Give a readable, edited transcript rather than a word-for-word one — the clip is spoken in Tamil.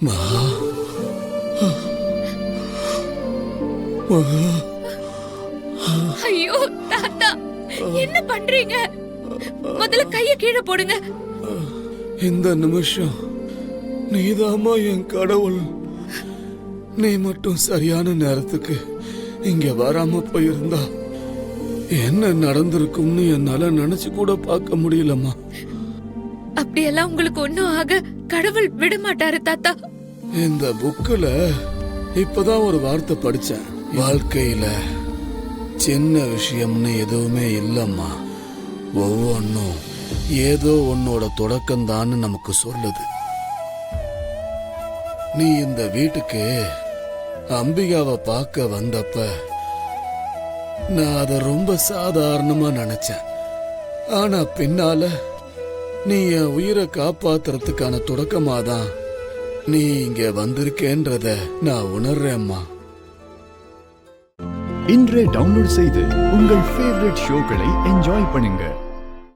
மா ஐயோ தாத்தா, என்ன பண்றீங்க? முதல்ல கைய கீழே போடுங்க. இந்த நிமிஷம் நீதாமா என் கடவுள். நீ மட்டும் சரியான நேரத்துக்கு இங்க வராம போயிருந்தா என்ன நடந்திருக்கும்னு என்னால நினைச்சு கூட பார்க்க முடியலம்மா. அப்படியெல்லாம் உங்களுக்கு ஒண்ணும் ஆக கடவுள் விட மாட்டாரு தாத்தா. இந்த புக்குல இப்பதான் ஒரு வார்த்தை படிச்சேன். வாழ்க்கையில சின்ன விஷயம்னு எதுவுமே இல்லம்மா, ஒவ்வொன்னும் ஏதோ உன்னோட தொடக்கம்தான்னு நமக்கு சொல்லுது. நீ இந்த வீட்டுக்கு அம்பிகாவை பார்க்க வந்தப்ப நான் அதை ரொம்ப சாதாரணமா நினைச்சேன். ஆனா பின்னால நீ என் உயிரை காப்பாத்துறதுக்கான தொடக்கமாதான் நீ இங்க வந்திருக்கேன்றத நான் உணர்றேம்மா. இன்றே டவுன்லோட் செய்து உங்கள் ஃபேவரட் ஷோக்களை என்ஜாய் பண்ணுங்க.